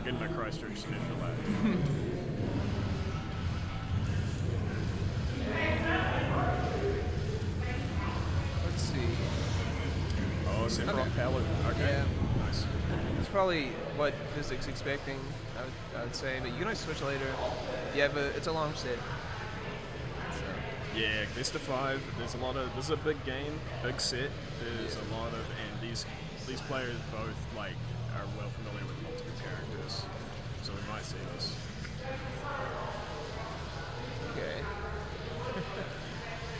getting a Christchurch special lad. Let's see. Oh, Sephiroth Okay. Palette. Okay. Yeah. Nice. It's probably what Fisic's expecting, I would say, but you can always switch later. Yeah, but it's a long set. So, Yeah, best of 5. There's a lot of. This is a big game, big set. There's a lot of, and these players both like are well familiar with multiple characters, so we might see this. okay.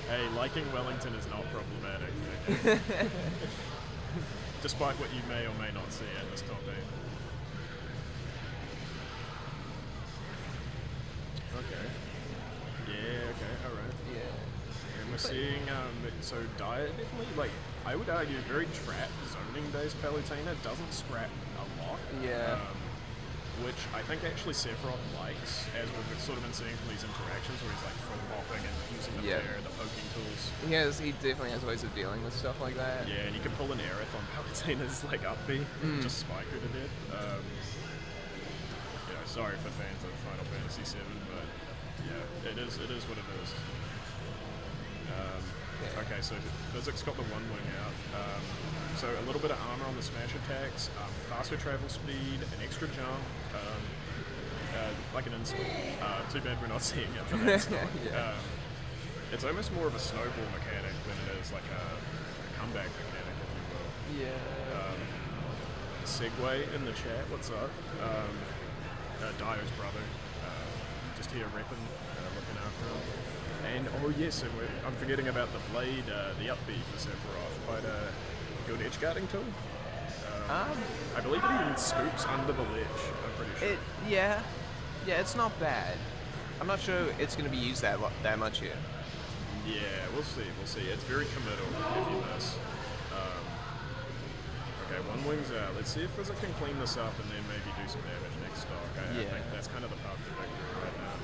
Hey, liking Wellington is not problematic. Okay? Despite what you may or may not see at this top 8. Okay. Yeah. Okay. All right. Yeah. And we're seeing, so Direee definitely, like, I would argue very trap zoning-based Palutena doesn't scrap a lot. Yeah. Which I think actually Sephiroth likes, as we've sort of been seeing from these interactions where he's like full hopping and using the flare, the poking tools. He definitely has ways of dealing with stuff like that. Yeah, and you can pull an Aerith on Palutena's like up B, just spike her to death. You know, sorry for fans of Final Fantasy VII, but yeah, it is what it is. Okay, so Fisic's got the one wing out. So a little bit of armor on the smash attacks, faster travel speed, an extra jump, like an insult. Too bad we're not seeing it for that stock. It's almost more of a snowball mechanic than it is like a comeback mechanic, if you will. Yeah. Segway in the chat, what's up? Dio's brother, just here repping, looking after him. And oh yes, and I'm forgetting about the blade, the up B for Sephiroth. Quite a good edge guarding tool. I believe it even scoops under the ledge. I'm pretty sure. Yeah, it's not bad. I'm not sure it's going to be used that much here. Yeah, we'll see. It's very committal if you miss. Okay, one wing's out. Let's see if Fisic can clean this up and then maybe do some damage next stock. I think that's kind of the path to victory right now.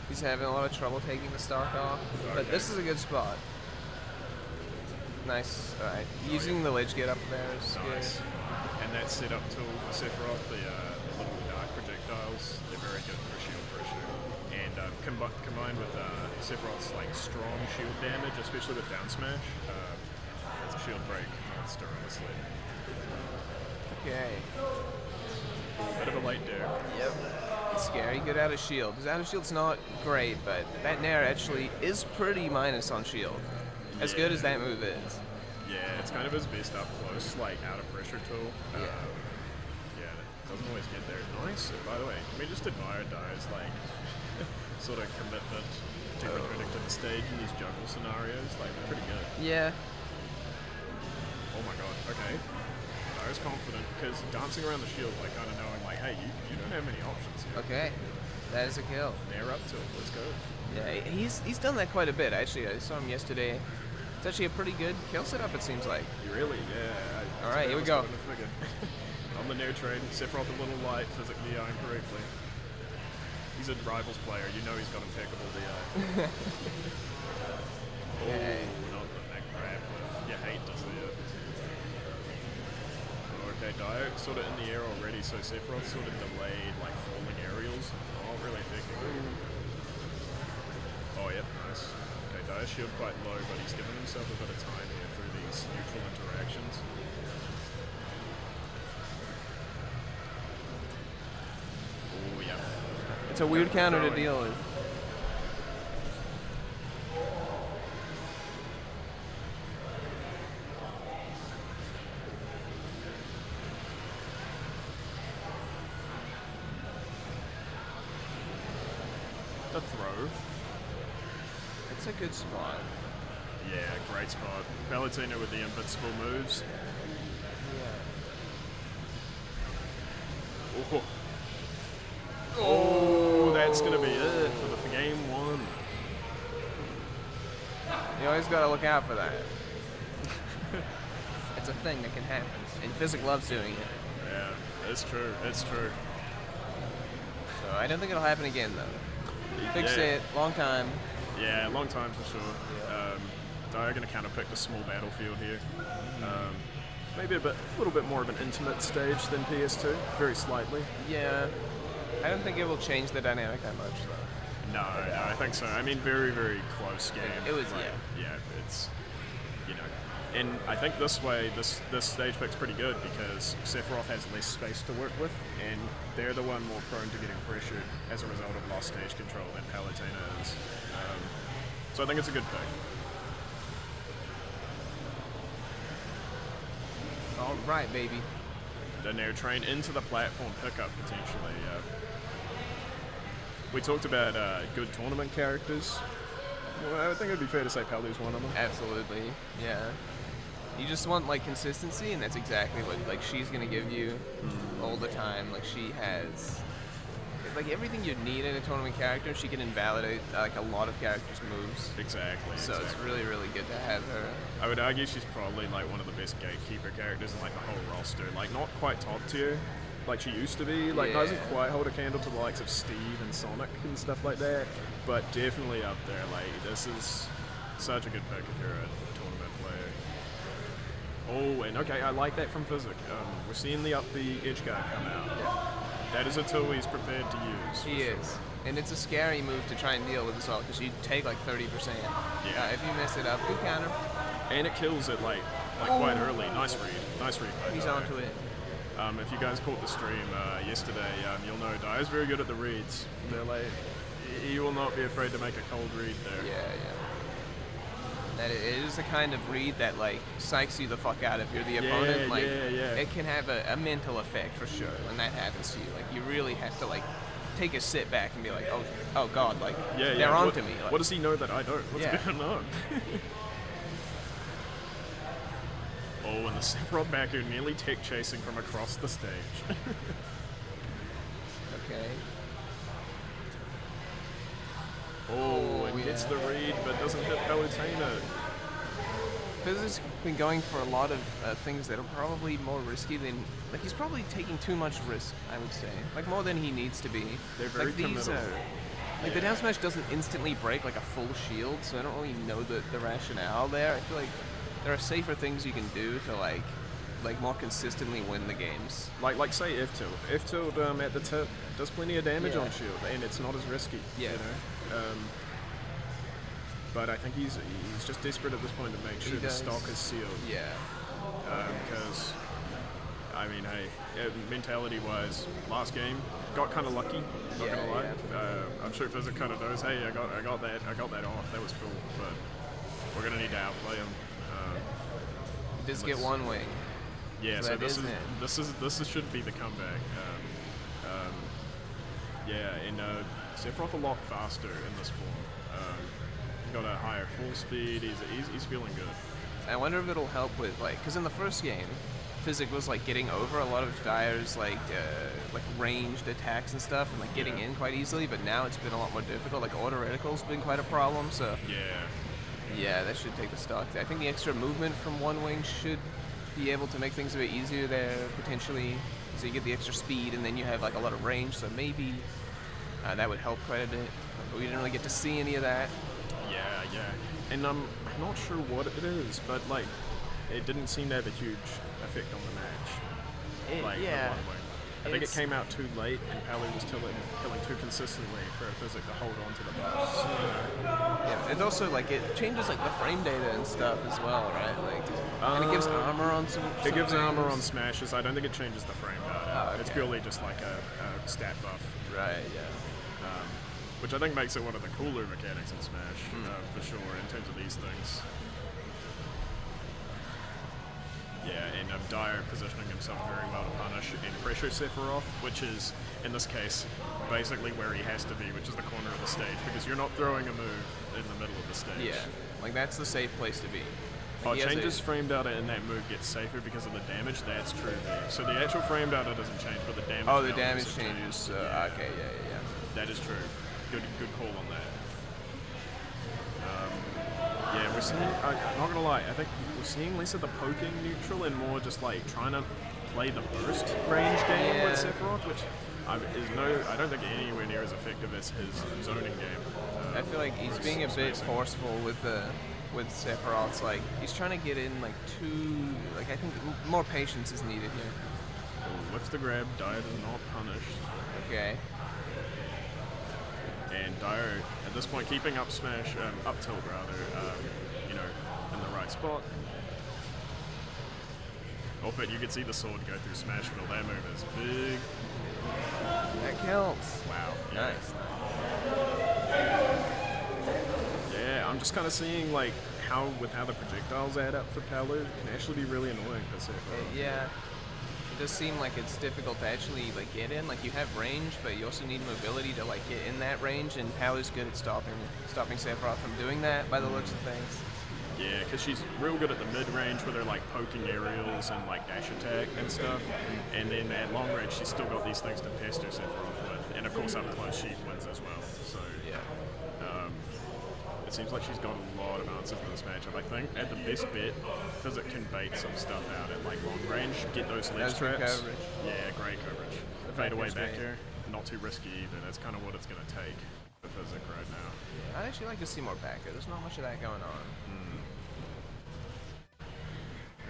He's having a lot of trouble taking the stock off, but this is a good spot. Nice. All right. Using the ledge get up there is nice. Good. And that setup tool for Sephiroth, the little dark projectiles, they're very good for shield pressure. And combined with Sephiroth's like strong shield damage, especially with down smash, it's a shield break monster, honestly. Okay. Bit of a late dare. Yep. It's scary. Good out of shield. His out of shield's not great, but that nair actually is pretty minus on shield. As good as that move is. Yeah, it's kind of his best up close, like out of pressure tool. Yeah, it doesn't always get there. Nice. By the way, we just admire Die's like sort of commitment to the stage in these juggle scenarios. Like pretty good. Yeah. Oh my god. Okay. Die's confident because dancing around the shield, like kind of knowing, like, hey, you don't have many options here. Okay. That is a kill. Nair up tilt. Let's go. Yeah, he's done that quite a bit. Actually, I saw him yesterday. It's actually a pretty good kill setup, it seems like. Really? Yeah. All right, here we go. On the nair train, Sephiroth a little light, physically incorrectly. He's a rivals player. You know he's got impeccable DI. Okay. Not the neck grab. You hate to see it. Okay, Dio sort of in the air already, so Sephiroth sort of delayed, like, falling aerials. Not really affecting him. Oh, yep, nice. Okay, Dio's shield quite low, but he's given himself a bit of time here through these neutral interactions. Oh, yeah. It's a weird counter to deal with. The throw. It's a good spot. Yeah, great spot. Palutena with the invincible moves. Yeah. Oh, that's going to be it for the game 1. You always got to look out for that. It's a thing that can happen, and Fisic loves doing it. Yeah, it's true. It's true. So I don't think it'll happen again, though. Big set, long time. Yeah, long time for sure. Dio going to counterpick the small battlefield here. maybe a little bit more of an intimate stage than PS2, very slightly. Yeah. I don't think it will change the dynamic that much, though. No, I think so. I mean, very, very close game. It was, yeah, it's, you know, and I think this way, this stage pick's pretty good because Sephiroth has less space to work with, and they're the one more prone to getting pressured as a result of lost stage control than Palutena is. So I think it's a good pick. All right, baby. Then they're trained into the platform pickup potentially. We talked about good tournament characters. Well, I think it'd be fair to say Palu's one of them. Absolutely, yeah. You just want like consistency, and that's exactly what like she's gonna give you all the time. Like she has like everything you need in a tournament character. She can invalidate like a lot of characters' moves. Exactly. So it's really, really good to have her. I would argue she's probably like one of the best gatekeeper characters in like the whole roster. Like not quite top tier, like she used to be. Like doesn't quite hold a candle to the likes of Steve and Sonic and stuff like that. But definitely up there. Like this is such a good pick if you're a tournament player. Oh, and okay, I like that from Fisic. We're seeing the edge guard come out. Yeah. That is a tool he's prepared to use. He is. And it's a scary move to try and deal with as well, because you take like 30%. Yeah. If you mess it up, good counter. And it kills it like quite early. Nice read. Nice read. He's onto it. If you guys caught the stream yesterday, you'll know Diree's very good at the reads. They're like, he will not be afraid to make a cold read there. Yeah. That it is the kind of read that like psychs you the fuck out if you're the opponent. Like it can have a mental effect for sure when that happens to you. Like you really have to like take a sit back and be like, oh god, like they're onto me. Like, what does he know that I don't? What's going on? Oh, and the Sephiroth back here nearly tech chasing from across the stage. Okay. Oh, and gets the read, but doesn't hit Palutena. Fisic's been going for a lot of things that are probably more risky than... Like, he's probably taking too much risk, I would say. Like, more than he needs to be. They're very committal. Like, the down smash doesn't instantly break, like, a full shield, so I don't really know the rationale there. I feel like there are safer things you can do to, like more consistently win the games. Like say F-tilt. F-tilt at the tip does plenty of damage on shield, and it's not as risky. Yeah. You know? But I think he's just desperate at this point to make sure the stock is sealed. Yeah. Because, I mean, hey, mentality-wise, last game got kind of lucky. Not gonna lie. I'm sure Fisic kind of knows. Hey, I got that off. That was cool. But we're gonna need to outplay him. Just get one wing. Yeah. So this should be the comeback. And Sephiroth a lot faster in this form. Got a higher full speed. He's feeling good. I wonder if it'll help with because in the first game, Fisic was like getting over a lot of Dire's like ranged attacks and stuff, and like getting in quite easily. But now it's been a lot more difficult. Like auto reticle's been quite a problem. So yeah, that should take the stock. I think the extra movement from one wing should be able to make things a bit easier there potentially. So you get the extra speed, and then you have like a lot of range. So maybe that would help quite a bit. But we didn't really get to see any of that. Yeah. And I'm not sure what it is, but like, it didn't seem to have a huge effect on the match. I think it came out too late, and Palu was killing too consistently for Fisic to hold on to the buffs. Yeah, it also like it changes like the frame data and stuff as well, right? Like, and it gives armor on some. It gives armor on smashes. I don't think it changes the frame data. Okay. It's purely just like a stat buff. Right. Yeah. Which I think makes it one of the cooler mechanics in Smash, for sure, in terms of these things. Yeah, and Dire positioning himself very well to punish and pressure Sephiroth, which is, in this case, basically where he has to be, which is the corner of the stage, because you're not throwing a move in the middle of the stage. Yeah, like that's the safe place to be. Like changes frame data and that move gets safer because of the damage. That's true there. So the actual frame data doesn't change, but the damage. Oh, the damage changes. Okay, yeah. That is true. Good call on that. We're seeing. I'm not gonna lie. I think we're seeing less of the poking neutral and more just like trying to play the burst range game with Sephiroth, which I don't think anywhere near as effective as his zoning game. I feel like he's being a bit forceful with the with Sephiroth. Like he's trying to get in like too. Like I think more patience is needed here. Oh, lifts the grab. Dire does not punish. Okay. And Dire, at this point, keeping up smash, up tilt rather, you know, in the right spot. Oh, but you can see the sword go through Smashville. That move is big. That counts. Wow. Yeah. Nice. Yeah, I'm just kind of seeing like how the projectiles add up for Palu can actually be really annoying for Sephiroth. Yeah. It does seem like it's difficult to actually like get in. Like you have range, but you also need mobility to like get in that range. And Palu's good at stopping Sephiroth from doing that by the looks of things. Yeah, because she's real good at the mid-range where they're like poking aerials and like dash attack and stuff. And then at long range, she's still got these things to pester Sephiroth with. And of course, up close, she wins as well. So Yeah. it seems like she's got a lot of answers in this matchup. I think at the best bet, Fisic can bait some stuff out at like long range, get those ledge That's good traps. coverage. Yeah, great coverage. The Fade away backer's back great. here, not too risky either. That's kind of what it's going to take for Fisic right now. Yeah, I'd actually like to see more backer. There's not much of that going on.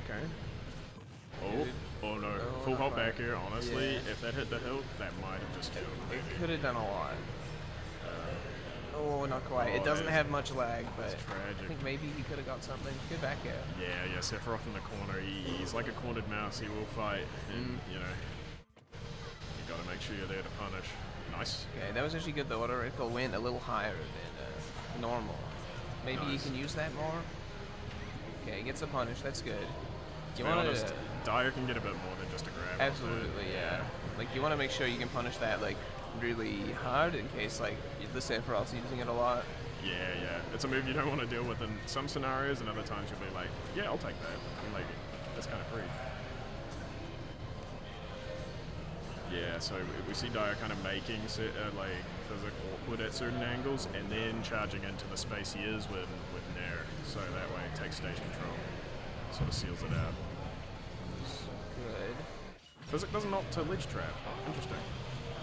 Okay. Oh, oh no. Oh, Full not hop quite. back here, honestly. Yeah. If that hit the hilt, that might have just killed him. It could have done a lot. Oh, not quite. Oh, It doesn't it's- have much lag, but it's tragic. I think maybe he could have got something. Good back air. Yeah, Sephiroth in the corner. He's like a cornered mouse. He will fight. And, you know, you got to make sure you're there to punish. Nice. Okay, that was actually good. The auto rifle went a little higher than normal. Maybe you Nice. can use that more. Okay, he gets a punish. That's good. To You be want honest, to Dire can get a bit more than just a grab. off it. absolutely, yeah. Like you want to make sure you can punish that like really hard in case like the Sephiroth's using it a lot. Yeah. It's a move you don't want to deal with in some scenarios, and other times you'll be like, yeah, I'll take that. I'm like, that's kind of free. Yeah, so we see Dire kind of making like Fisic awkward at certain angles, and then charging into the space he is with Nair. So that way it takes stage control, sort of seals it out. Good. Fisic doesn't opt to ledge trap. Interesting.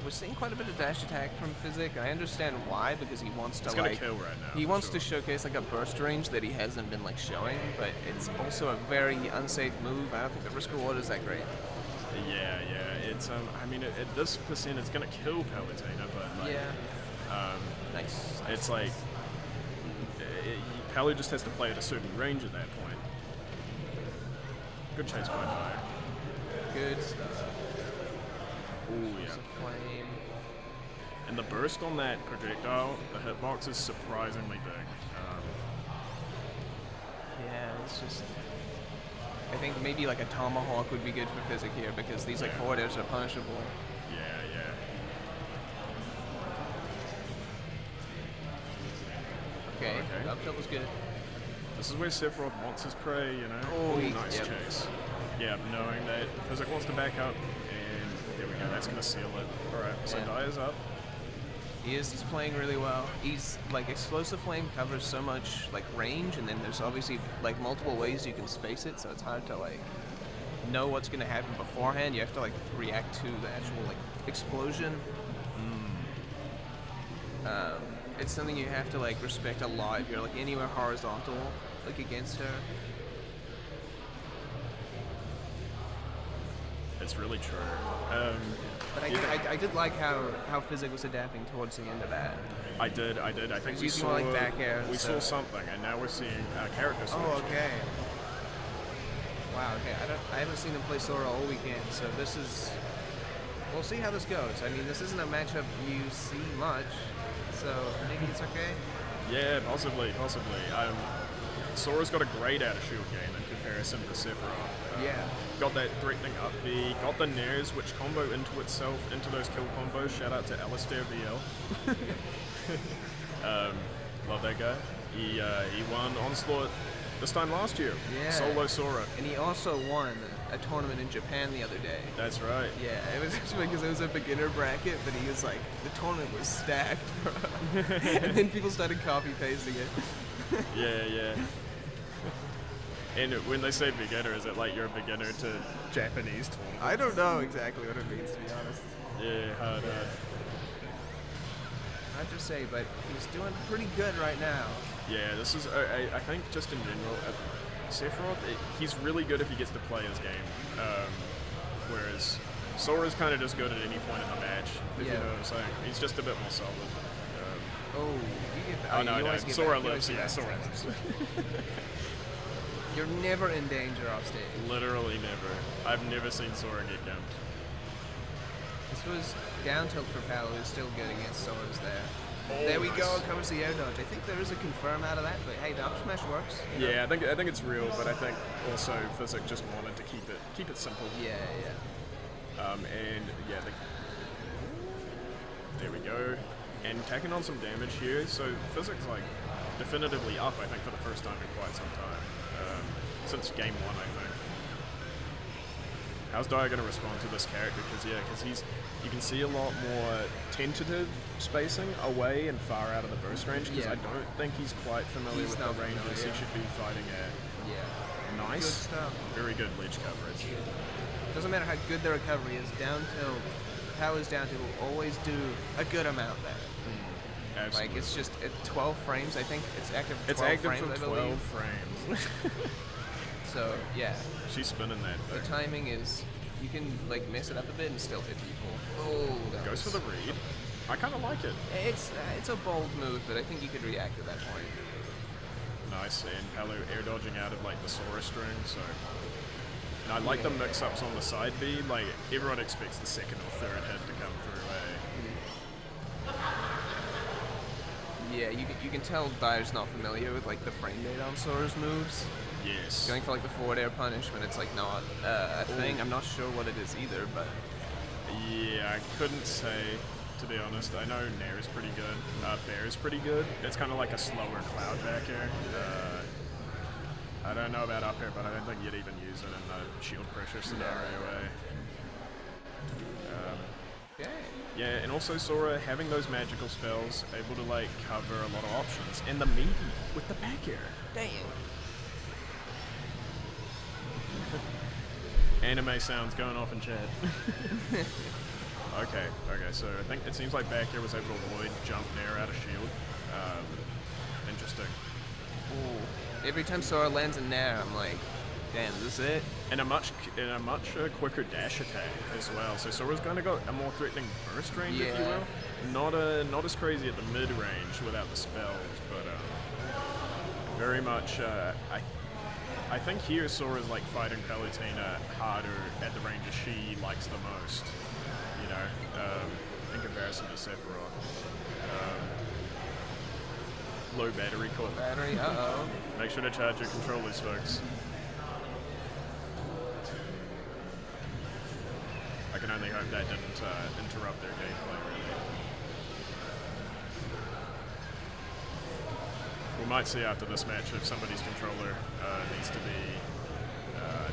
We're seeing quite a bit of dash attack from Fisic. I understand why, because he wants to It's gonna like kill right now. he for wants sure. to showcase like a burst range that he hasn't been like showing, but it's also a very unsafe move. I don't think the risk reward is that great. Yeah. It's I mean, at this percent, it's gonna kill Palutena, but like, Nice. it's like Palu just has to play at a certain range at that point. Good chase by Dire. Good stuff. Ooh, yeah. There's a flame. And the burst on that projectile, the hitbox is surprisingly big. Yeah, it's just. I think maybe like a tomahawk would be good for Fisic here because these like Yeah. forward airs are punishable. Yeah. Okay, Okay. up tilt was good. This is where Sephiroth wants his prey, you know? Oh, Ooh, nice yep. chase. Yeah, knowing that Fisic wants to back up, and there we go, that's gonna seal it. Alright, so Yeah. Dire's up. He's playing really well. He's like explosive flame covers so much like range, and then there's obviously like multiple ways you can space it, so it's hard to like know what's gonna happen beforehand. You have to like react to the actual like explosion. It's something you have to like respect a lot if you're like anywhere horizontal, like against her. It's really true. But Yeah. I did like how Fisic was adapting towards the end of that. I did. I think He's we using saw more, like, back air, we so- saw something, and now we're seeing character switch. Oh, okay. Wow. Okay. I haven't seen him play Sora all weekend, so this is. We'll see how this goes. I mean, this isn't a matchup you see much, so maybe it's okay. Yeah, possibly. Sora's got a great out of shield game in comparison to Sephiroth. Yeah. Got that threatening up B, got the nairs which combo into itself, into those kill combos. Shout out to Alistair VL. Love that guy. He won Onslaught this time last year. Yeah. Solo Sora. And he also won a tournament in Japan the other day. That's right. Yeah, it was actually because it was a beginner bracket, but he was like, the tournament was stacked, bro. And then people started copy pasting it. Yeah. And when they say beginner, is it like you're a beginner to Japanese tournament? I don't know exactly what it means, to be honest. Yeah, hard. Hard to say, but he's doing pretty good right now. Yeah, this is. I think just in general, Sephiroth, he's really good if he gets to play his game. Whereas Sora's kind of just good at any point in the match, if you know what I'm saying. He's just a bit more solid. No. Sora lives. Yeah, Sora lives. You're never in danger off stage. Literally never. I've never seen Sora get jumped. This was down tilt for Pal, who's still good against Sora's there. Oh, there we nice. go, covers the air dodge. I think there is a confirm out of that, but hey, the up smash works. Yeah, I think it's real, but I think also Fisic just wanted to keep it simple. Yeah. There we go. And tacking on some damage here, so Fisic's like definitively up, I think, for the first time in quite some time. Since game 1, I think. How's Direee going to respond to this character? Because you can see a lot more tentative spacing away and far out of the burst range, because I don't think he's quite familiar with the ranges he should be fighting at. Yeah. Nice. Good stuff. Very good ledge coverage. Doesn't matter how good the recovery is, down tilt, Powers down tilt will always do a good amount there. Absolutely. Like, it's just at 12 frames, I think. It's active for 12 It's active frames, for I 12 believe. frames. So, yeah. She's spinning that The thing. timing is, you can, like, mess it up a bit and still hit people. Oh, that Goes for the read. I kind of like it. It's a bold move, but I think you could react at that point. Nice, and Palu air dodging out of like the Sora string, so. And I like the mix-ups on the side B, like everyone expects the second or third hit to come through, Yeah, you can tell Diree's not familiar with like the frame rate on Sora's moves. Yes. Going for like the forward air punish when it's like not a thing. I'm not sure what it is either, but Yeah, I couldn't say, to be honest. I know Nair is pretty good. Bear is pretty good. It's kind of like a slower Cloud back air. I don't know about up air, but I don't think you'd even use it in the shield pressure scenario. Yeah, and also Sora having those magical spells, able to like cover a lot of options. And the meaty with the back air. dang. Anime sounds going off in chat. Okay, so I think it seems like back air was able to avoid jump Nair out of shield. Interesting. Ooh. Every time Sora lands in Nair, I'm like, damn, is this it? And a much quicker dash attack as well. So Sora's going to go a more threatening burst range, if you will. Not as crazy at the mid range without the spells, but very much. I think here Sora's like fighting Palutena harder at the ranges she likes the most. You know, in comparison to Sephiroth. Low battery call. Battery, uh-oh. Make sure to charge your controllers, folks. I can only hope that didn't interrupt their gameplay, really. We might see after this match if somebody's controller needs to be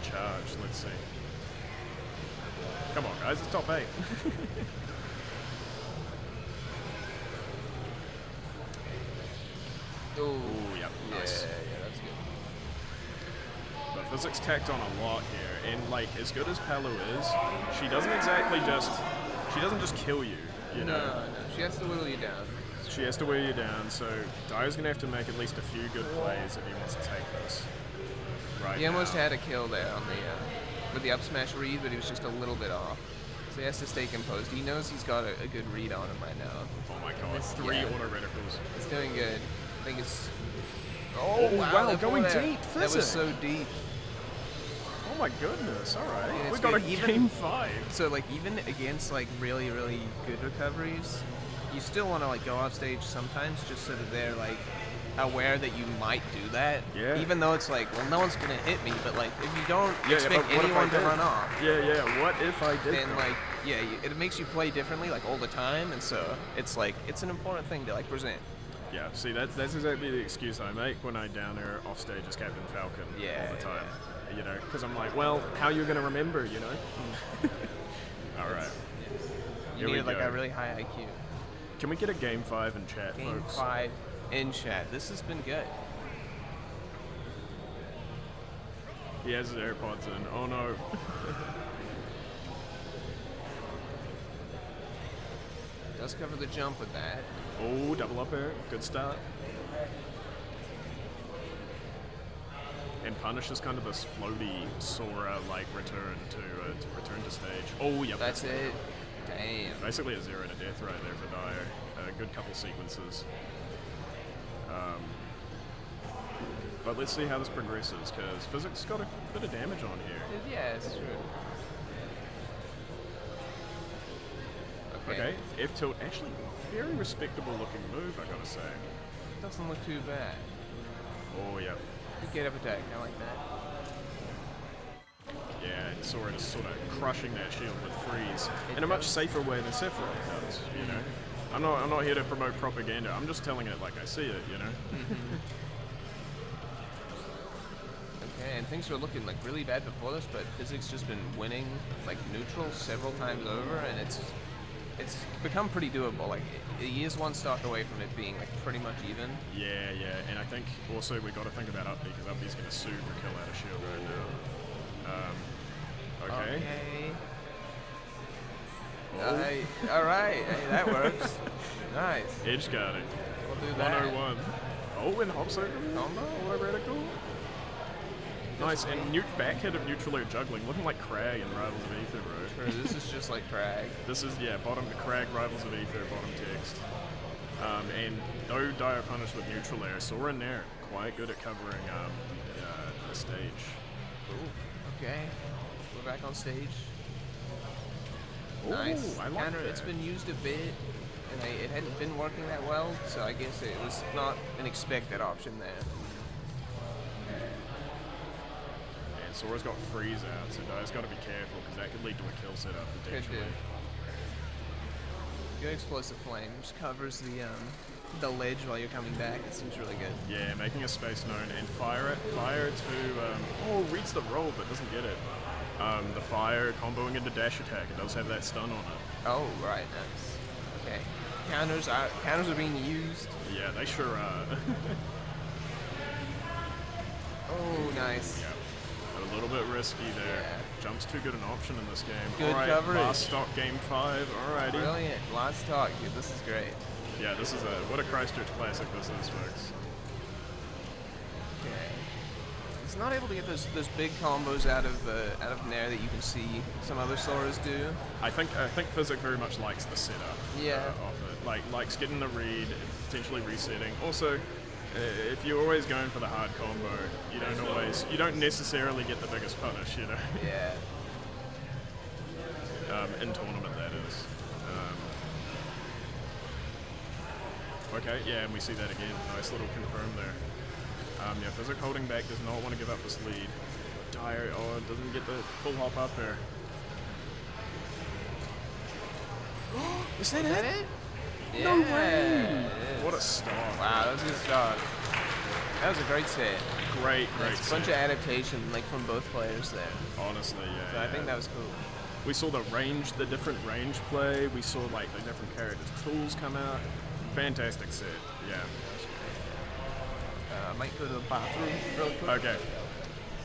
charged. Let's see. Come on, guys, it's top 8. Ooh, yep, nice. Yeah, that's good. But Fisic's tacked on a lot here, and like as good as Palu is, she doesn't just kill you, you know. No, she has to whittle you down. She has to wear you down, so Diree's gonna have to make at least a few good plays if he wants to take this. Right. He almost now. had a kill there on the with the up smash read, but he was just a little bit off. So he has to stay composed. He knows he's got a good read on him right now. Oh my god, 3 auto reticles. It's doing good. I think it's. Oh wow, that going there. deep. That was so deep. Oh my goodness, alright. Yeah, We it's got a good. game 5. So like even against like really good recoveries, you still want to like go off stage sometimes just so that they're like aware that you might do that. Yeah. Even though it's like, well, no one's gonna hit me, but like if you don't expect but what if anyone I to did? run off, Yeah, what if I did? then like it makes you play differently like all the time, and so it's like it's an important thing to like present. Yeah, see, that's exactly the excuse I make when I down air off stage as Captain Falcon all the time. You know, because I'm like, well, how are you going to remember, you know? All right. You need like a really high IQ. Can we get a game 5 in chat, Game folks? 5 in chat. This has been good. He has his AirPods in. Oh no. Does cover the jump with that. Oh, double up air. Good start. And Punish is kind of this floaty Sora-like return to return to stage. Oh, yep. That's it. Damn. Basically a 0 to death right there for Dire. A good couple sequences. But let's see how this progresses, because Fisic's got a bit of damage on here. Yeah, it's true. Okay, F-tilt, actually very respectable looking move, I gotta say. Doesn't look too bad. Oh, yeah. Good get up attack, I like that. Yeah, and Sora just sort of crushing that shield with freeze in a much safer way than Sephiroth does, you know? I'm not here to promote propaganda, I'm just telling it like I see it, you know? Okay, and things were looking like really bad before this, but Fisic's just been winning like neutral several times over, and it's become pretty doable. Like he is one stock away from it being like pretty much even. Yeah, and I think also we got to think about Uppy, because Uppy's going to super kill out of shield right now. Okay. Oh. Alright, hey, that works. Nice. Edge guarding. We'll do that. 101. Oh, and hop circle. Combo. What a radical. Nice, and back hit of neutral air juggling, looking like Crag in Rivals of Aether, bro. This is just like Crag. This is, bottom Crag, Rivals of Aether, bottom text. And no Dire Punish with neutral air. Sora and Nair, quite good at covering the stage. Ooh, okay. We're back on stage. Ooh, Nice. I like Counter, that. it's been used a bit, and it hadn't been working that well, so I guess it was not an expected option there. And Sora's got freeze out, so Dire's got to be careful, because that could lead to a kill setup potentially. Could do. Good explosive flame, just covers the ledge while you're coming back. It seems really good. Yeah, making a space known, and fire to, reads the roll but doesn't get it. The fire comboing into dash attack, it does have that stun on it. Oh, right, nice. Okay. Counters are being used. Yeah, they sure are. Oh, nice. Yeah, but a little bit risky there. Yeah. Jump's too good an option in this game. Good Alright, coverage. last stock game 5, alrighty. Brilliant. Last talk, dude. This is great. Yeah, this is what a Christchurch classic this is, folks. Okay. He's not able to get those big combos out of Nair that you can see some other Soras do. I think Fisic very much likes the setup. Yeah. Of it. Likes getting the read, potentially resetting. Also, if you're always going for the hard combo, you don't necessarily get the biggest punish, you know. Yeah. In tournament, that is. Okay, yeah, and we see that again. Nice little confirm there. Yeah, Fisic holding back, does not want to give up this lead. Dire, doesn't get the full hop up there. Is that it? No Yeah, way! it is. What a start. Wow, that was a good start. That was a great set. Great There's a bunch of set. adaptation like from both players there. Honestly, yeah. So I think that was cool. We saw the different range play. We saw the different characters' tools come out. Fantastic set, yeah. I might go to the bathroom real quick. Okay.